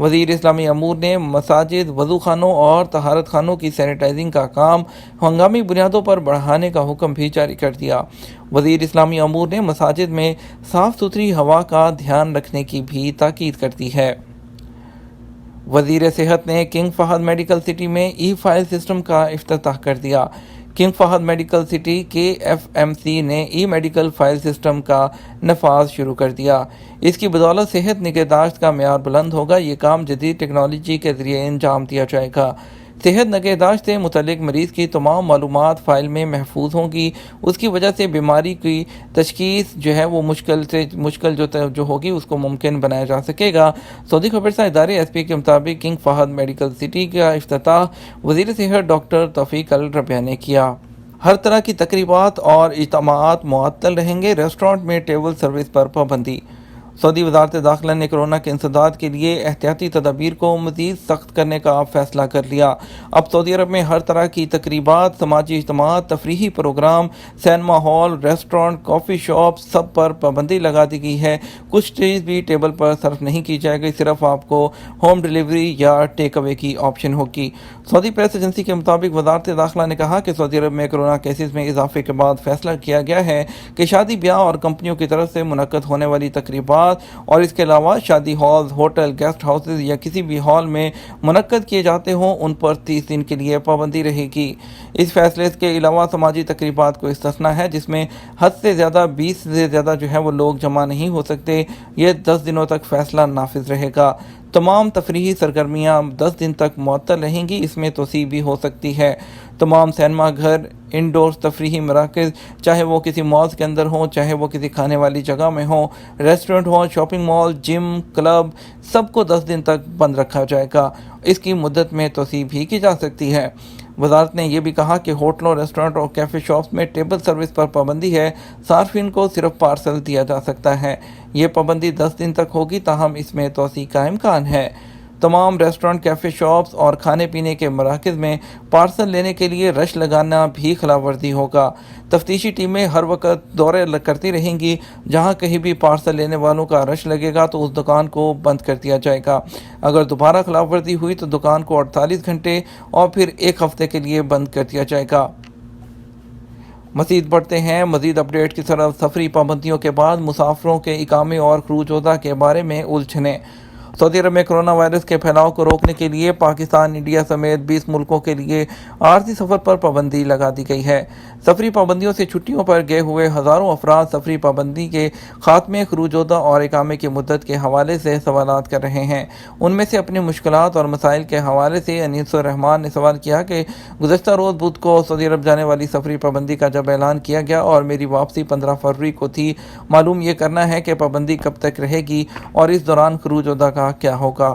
وزیر اسلامی امور نے مساجد، وضو خانوں اور طہارت خانوں کی سینیٹائزنگ کا کام ہنگامی بنیادوں پر بڑھانے کا حکم بھی جاری کر دیا۔ وزیر اسلامی امور نے مساجد میں صاف ستھری ہوا کا دھیان رکھنے کی بھی تاکید کر دی ہے۔ وزیر صحت نے کنگ فہد میڈیکل سٹی میں ای فائل سسٹم کا افتتاح کر دیا۔ King Fahd Medical City KFMC نے ای میڈیکل فائل سسٹم کا نفاذ شروع کر دیا۔ اس کی بدولت صحت نگہداشت کا معیار بلند ہوگا۔ یہ کام جدید ٹیکنالوجی کے ذریعے انجام دیا جائے گا۔ صحت نگہداشت سے متعلق مریض کی تمام معلومات فائل میں محفوظ ہوں گی۔ اس کی وجہ سے بیماری کی تشخیص وہ مشکل جو ہوگی اس کو ممکن بنایا جا سکے گا۔ سعودی خبرساز ادارے SP کے مطابق کنگ فہد میڈیکل سٹی کا افتتاح وزیر صحت ڈاکٹر توفیق الربیع نے کیا۔ ہر طرح کی تقریبات اور اجتماعات معطل رہیں گے۔ ریسٹورانٹ میں ٹیبل سروس پر پابندی۔ سعودی وزارت داخلہ نے کورونا کے انسداد کے لیے احتیاطی تدابیر کو مزید سخت کرنے کا فیصلہ کر لیا۔ اب سعودی عرب میں ہر طرح کی تقریبات، سماجی اجتماعات، تفریحی program, cinema hall, restaurant, coffee shop سب پر پابندی لگا دی گئی ہے۔ کچھ چیز بھی ٹیبل پر سرو نہیں کی جائے گی، صرف آپ کو ہوم ڈیلیوری یا ٹیک اوے کی آپشن ہوگی۔ سعودی پریس ایجنسی کے مطابق وزارت داخلہ نے کہا کہ سعودی عرب میں کورونا کیسز میں اضافے کے بعد فیصلہ کیا گیا ہے کہ شادی بیاہ اور کمپنیوں کی طرف سے منعقد ہونے والی تقریبات اور اس کے علاوہ شادی ہالز، ہوٹل، گیسٹ ہاؤسز یا کسی بھی ہال میں منعقد کیے جاتے ہوں ان پر 30 دن کے لیے پابندی رہے گی۔ اس فیصلے کے علاوہ سماجی تقریبات کو استثناء ہے جس میں حد سے زیادہ 20 سے زیادہ وہ لوگ جمع نہیں ہو سکتے۔ یہ 10 دنوں تک فیصلہ نافذ رہے گا۔ تمام تفریحی سرگرمیاں 10 دن تک معطل رہیں گی، اس میں توسیع بھی ہو سکتی ہے۔ تمام سینما گھر، انڈور تفریحی مراکز، چاہے وہ کسی مالز کے اندر ہوں، چاہے وہ کسی کھانے والی جگہ میں ہوں، ریسٹورنٹ ہوں، شاپنگ مال، جم، کلب، سب کو 10 دن تک بند رکھا جائے گا۔ اس کی مدت میں توسیع بھی کی جا سکتی ہے۔ وزارت نے یہ بھی کہا کہ ہوٹلوں، ریسٹورنٹ اور کیفے شاپس میں ٹیبل سروس پر پابندی ہے۔ صارفین کو صرف پارسل دیا جا سکتا ہے۔ یہ پابندی 10 دن تک ہوگی، تاہم اس میں توسیع کا امکان ہے۔ تمام ریسٹورنٹ، کیفے شاپس اور کھانے پینے کے مراکز میں پارسل لینے کے لیے رش لگانا بھی خلاف ورزی ہوگا۔ تفتیشی ٹیمیں ہر وقت دورے کرتی رہیں گی۔ جہاں کہیں بھی پارسل لینے والوں کا رش لگے گا تو اس دکان کو بند کر دیا جائے گا۔ اگر دوبارہ خلاف ورزی ہوئی تو دکان کو 48 گھنٹے اور پھر 1 ہفتے کے لیے بند کر دیا جائے گا۔ مزید بڑھتے ہیں مزید اپڈیٹ کی طرف۔ سفری پابندیوں کے بعد مسافروں کے اقامے اور خروج وضع کے بارے میں الجھنیں۔ سعودی عرب میں کرونا وائرس کے پھیلاؤ کو روکنے کے لیے پاکستان، انڈیا سمیت 20 ملکوں کے لیے عارضی سفر پر پابندی لگا دی گئی ہے۔ سفری پابندیوں سے چھٹیوں پر گئے ہوئے ہزاروں افراد سفری پابندی کے خاتمے، خروج وضع اور اقامے کی مدت کے حوالے سے سوالات کر رہے ہیں۔ ان میں سے اپنی مشکلات اور مسائل کے حوالے سے انیس الرحمان نے سوال کیا کہ گزشتہ روز بدھ کو سعودی عرب جانے والی سفری پابندی کا جب اعلان کیا گیا اور میری واپسی 15 فروری کو تھی، معلوم یہ کرنا ہے کہ پابندی کب تک رہے گی اور اس دوران خروج وضع کا کیا ہوگا۔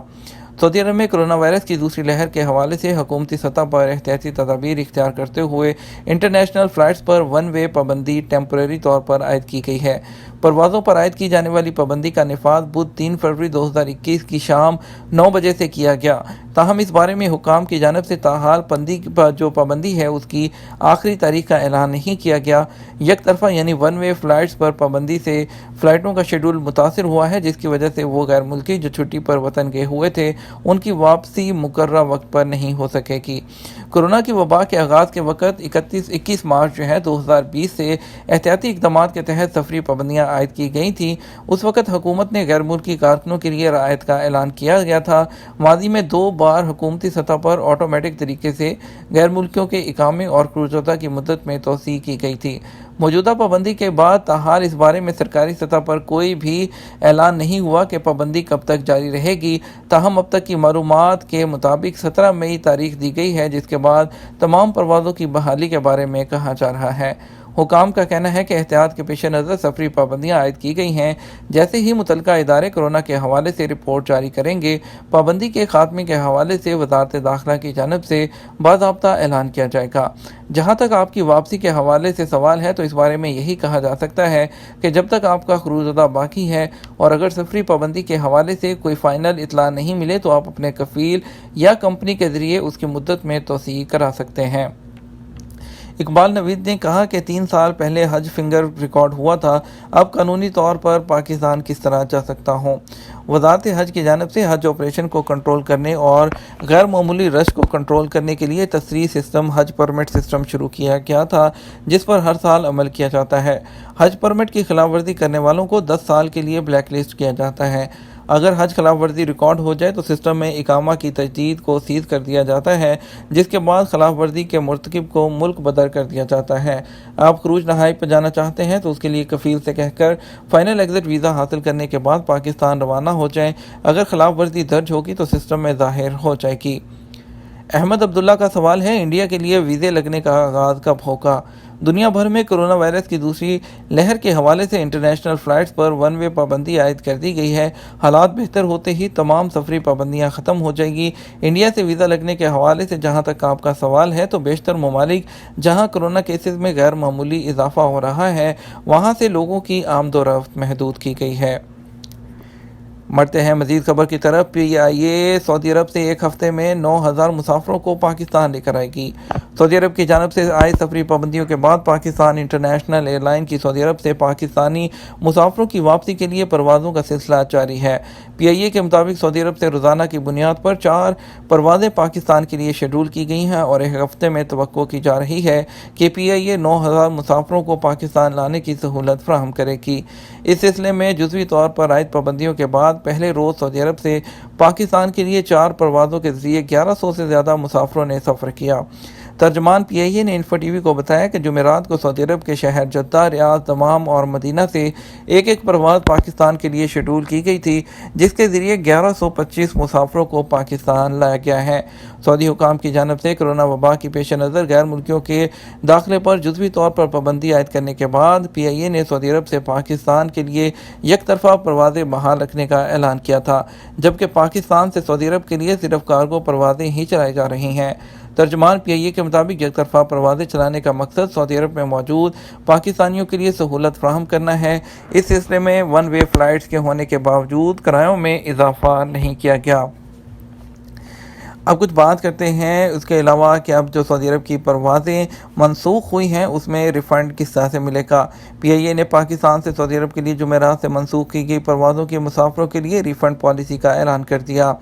سعودی عرب میں کرونا وائرس کی دوسری لہر کے حوالے سے حکومتی سطح پر احتیاطی تدابیر اختیار کرتے ہوئے انٹرنیشنل فلائٹس پر 1 وے پابندی ٹیمپریری طور پر عائد کی گئی ہے۔ پروازوں پر عائد کی جانے والی پابندی کا نفاذ بدھ 3 فروری 2021 کی شام 9 بجے سے کیا گیا، تاہم اس بارے میں حکام کی جانب سے تاحال جو پابندی ہے اس کی آخری تاریخ کا اعلان نہیں کیا گیا۔ یک طرفہ یعنی 1 وے فلائٹس پر پابندی سے فلائٹوں کا شیڈول متاثر ہوا ہے، جس کی وجہ سے وہ غیر ملکی جو چھٹی پر وطن گئے ہوئے تھے ان کی واپسی مقررہ وقت پر نہیں ہو سکے گی۔ کورونا کی وبا کے آغاز کے وقت 21 مارچ 2020 سے احتیاطی اقدامات کے تحت سفری پابندیاں عائد کی گئی تھیں۔ اس وقت حکومت نے غیر ملکی کارکنوں کے لیے رعایت کا اعلان کیا گیا تھا۔ ماضی میں 2 بار حکومتی سطح پر آٹومیٹک طریقے سے غیر ملکیوں کے اقامے اور خروج وضع کی مدت میں توسیع کی گئی تھی۔ موجودہ پابندی کے بعد تاحال اس بارے میں سرکاری سطح پر کوئی بھی اعلان نہیں ہوا کہ پابندی کب تک جاری رہے گی، تاہم اب تک کی معلومات کے مطابق 17 مئی تاریخ دی گئی ہے، جس کے بعد تمام پروازوں کی بحالی کے بارے میں کہا جا رہا ہے۔ حکام کا کہنا ہے کہ احتیاط کے پیش نظر سفری پابندیاں عائد کی گئی ہیں۔ جیسے ہی متعلقہ ادارے کورونا کے حوالے سے رپورٹ جاری کریں گے، پابندی کے خاتمے کے حوالے سے وزارت داخلہ کی جانب سے باضابطہ اعلان کیا جائے گا۔ جہاں تک آپ کی واپسی کے حوالے سے سوال ہے تو اس بارے میں یہی کہا جا سکتا ہے کہ جب تک آپ کا خروج وضع باقی ہے اور اگر سفری پابندی کے حوالے سے کوئی فائنل اطلاع نہیں ملے تو آپ اپنے کفیل یا کمپنی کے ذریعے اس کی مدت میں توسیع کرا سکتے ہیں۔ اقبال نوید نے کہا کہ 3 سال پہلے حج فنگر ریکارڈ ہوا تھا، اب قانونی طور پر پاکستان کس طرح جا سکتا ہوں؟ وزارت حج کی جانب سے حج آپریشن کو کنٹرول کرنے اور غیر معمولی رش کو کنٹرول کرنے کے لیے تسریع سسٹم حج پرمٹ سسٹم شروع کیا گیا تھا، جس پر ہر سال عمل کیا جاتا ہے۔ حج پرمٹ کی خلاف ورزی کرنے والوں کو 10 سال کے لیے بلیک لسٹ کیا جاتا ہے۔ اگر حج خلاف ورزی ریکارڈ ہو جائے تو سسٹم میں اقامہ کی تجدید کو سیز کر دیا جاتا ہے، جس کے بعد خلاف ورزی کے مرتکب کو ملک بدر کر دیا جاتا ہے۔ آپ خروج نہائی پر جانا چاہتے ہیں تو اس کے لیے کفیل سے کہہ کر فائنل ایگزٹ ویزا حاصل کرنے کے بعد پاکستان روانہ ہو جائیں۔ اگر خلاف ورزی درج ہوگی تو سسٹم میں ظاہر ہو جائے گی۔ احمد عبداللہ کا سوال ہے، انڈیا کے لیے ویزے لگنے کا آغاز کب ہوگا؟ دنیا بھر میں کرونا وائرس کی دوسری لہر کے حوالے سے انٹرنیشنل فلائٹس پر ون وے پابندی عائد کر دی گئی ہے۔ حالات بہتر ہوتے ہی تمام سفری پابندیاں ختم ہو جائیں گی۔ انڈیا سے ویزا لگنے کے حوالے سے جہاں تک آپ کا سوال ہے تو بیشتر ممالک جہاں کرونا کیسز میں غیر معمولی اضافہ ہو رہا ہے، وہاں سے لوگوں کی آمد و رفت محدود کی گئی ہے۔ بڑھتے ہیں مزید خبر کی طرف۔ پی آئی اے سعودی عرب سے ایک ہفتے میں 9,000 مسافروں کو پاکستان لے کر آئے گی۔ سعودی عرب کی جانب سے عائد سفری پابندیوں کے بعد پاکستان انٹرنیشنل ایئر لائن کی سعودی عرب سے پاکستانی مسافروں کی واپسی کے لیے پروازوں کا سلسلہ جاری ہے۔ پی آئی اے کے مطابق سعودی عرب سے روزانہ کی بنیاد پر 4 پروازیں پاکستان کے لیے شیڈول کی گئی ہیں اور ایک ہفتے میں توقع کی جا رہی ہے کہ پی آئی اے 9,000 مسافروں کو پاکستان لانے کی سہولت فراہم کرے گی۔ اس سلسلے میں جزوی طور پر عائد پابندیوں کے بعد پہلے روز سعودی عرب سے پاکستان کے لیے 4 پروازوں کے ذریعے 1100 سے زیادہ مسافروں نے سفر کیا۔ ترجمان پی آئی اے نے انفو ٹی وی کو بتایا کہ جمعرات کو سعودی عرب کے شہر جدہ، ریاض، دمام اور مدینہ سے ایک پرواز پاکستان کے لیے شیڈول کی گئی تھی، جس کے ذریعے 1125 مسافروں کو پاکستان لایا گیا ہے۔ سعودی حکام کی جانب سے کرونا وبا کی پیش نظر غیر ملکیوں کے داخلے پر جزوی طور پر پابندی عائد کرنے کے بعد پی آئی اے نے سعودی عرب سے پاکستان کے لیے یک طرفہ پروازیں بحال رکھنے کا اعلان کیا تھا، جبکہ پاکستان سے سعودی عرب کے لیے صرف کارگو پروازیں ہی چلائی جا رہی ہیں۔ ترجمان پی آئی اے کے مطابق یک طرفہ پروازیں چلانے کا مقصد سعودی عرب میں موجود پاکستانیوں کے لیے سہولت فراہم کرنا ہے۔ اس سلسلے میں ون وے فلائٹس کے ہونے کے باوجود کرایوں میں اضافہ نہیں کیا گیا۔ اب کچھ بات کرتے ہیں اس کے علاوہ کہ اب جو سعودی عرب کی پروازیں منسوخ ہوئی ہیں اس میں ریفنڈ کس طرح سے ملے گا۔ پی آئی اے نے پاکستان سے سعودی عرب کے لیے جمعرات سے منسوخ کی گئی پروازوں کے مسافروں کے لیے ریفنڈ پالیسی کا اعلان کر دیا۔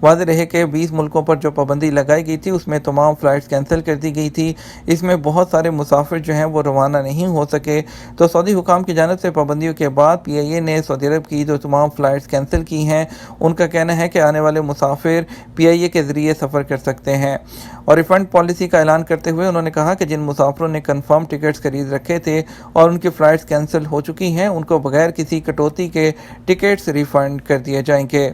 واضح رہے کہ 20 ملکوں پر جو پابندی لگائی گئی تھی اس میں تمام فلائٹس کینسل کر دی گئی تھی۔ اس میں بہت سارے مسافر جو ہیں وہ روانہ نہیں ہو سکے، تو سعودی حکام کی جانب سے پابندیوں کے بعد پی آئی اے نے سعودی عرب کی جو تمام فلائٹس کینسل کی ہیں ان کا کہنا ہے کہ آنے والے مسافر پی آئی اے کے ذریعے سفر کر سکتے ہیں۔ اور ریفنڈ پالیسی کا اعلان کرتے ہوئے انہوں نے کہا کہ جن مسافروں نے کنفرم ٹکٹس خرید رکھے تھے اور ان کی فلائٹس کینسل ہو چکی ہیں ان کو بغیر کسی کٹوتی کے ٹکٹس ریفنڈ کر دیے جائیں گے۔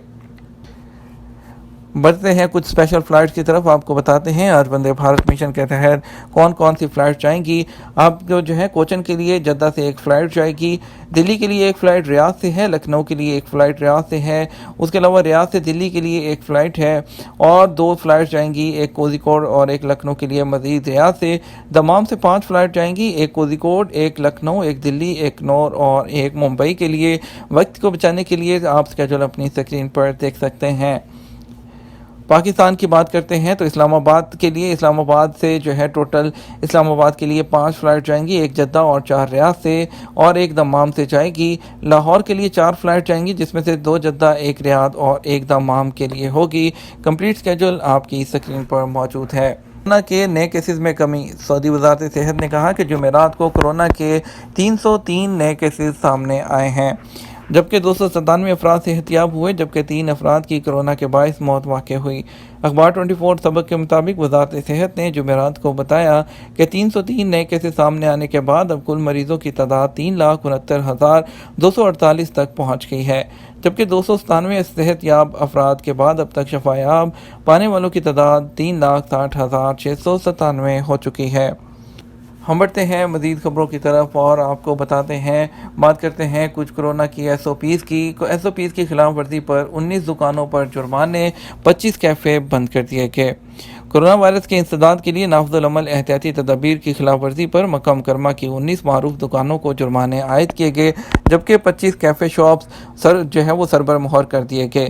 بڑھتے ہیں کچھ اسپیشل فلائٹس کی طرف، آپ کو بتاتے ہیں آج وندے بھارت مشن کے تحت کون کون سی فلائٹ جائیں گی۔ آپ کو جو ہے کوچن کے لیے جدہ سے ایک فلائٹ جائے گی، دلی کے لیے ایک فلائٹ ریاض سے ہے، لکھنؤ کے لیے ایک فلائٹ ریاض سے ہے، اس کے علاوہ ریاض سے دلی کے لیے ایک فلائٹ ہے اور 2 فلائٹ جائیں گی، ایک کوزیکوڈ اور ایک لکھنؤ کے لیے۔ مزید ریاض سے دمام سے 5 فلائٹ جائیں گی، ایک کوزیکوڈ، ایک لکھنؤ، ایک دلی، ایک نور اور ایک ممبئی کے لیے۔ وقت کو بچانے کے لیے آپ اسکیجول اپنی اسکرین پر دیکھ سکتے ہیں۔ پاکستان کی بات کرتے ہیں تو اسلام آباد کے لیے اسلام آباد سے جو ہے ٹوٹل اسلام آباد کے لیے 5 فلائٹ جائیں گی، ایک جدہ اور 4 ریاض سے اور ایک دمام سے جائے گی۔ لاہور کے لیے 4 فلائٹ جائیں گی جس میں سے 2 جدہ، ایک ریاض اور ایک دمام کے لیے ہوگی۔ کمپلیٹ اسکیجول آپ کی اسکرین پر موجود ہے۔ کورونا کے نئے کیسز میں کمی، سعودی وزارت صحت نے کہا کہ جمعرات کو کورونا کے 303 نئے کیسز سامنے آئے ہیں، جبکہ 297 افراد صحت یاب ہوئے، جبکہ 3 افراد کی کورونا کے باعث موت واقع ہوئی۔ اخبار 24 سبق کے مطابق وزارت صحت نے جمعرات کو بتایا کہ 303 نئے کیسز سامنے آنے کے بعد اب کل مریضوں کی تعداد 3,69,248 تک پہنچ گئی ہے، جبکہ 297 صحت یاب افراد کے بعد اب تک شفا یاب پانے والوں کی تعداد 3,60,697 ہو چکی ہے۔ ہم بڑھتے ہیں مزید خبروں کی طرف اور آپ کو بتاتے ہیں، بات کرتے ہیں کچھ کورونا کی ایس او پیز کی خلاف ورزی پر 19 دکانوں پر جرمانے، 25 کیفے بند کر دیے گئے۔ کورونا وائرس کے انسداد کے لیے نافذ العمل احتیاطی تدابیر کی خلاف ورزی پر مکہ مکرمہ کی 19 معروف دکانوں کو جرمانے عائد کیے گئے، جبکہ 25 کیفے شاپس جو ہے وہ سربر مہر کر دیے گئے۔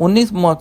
19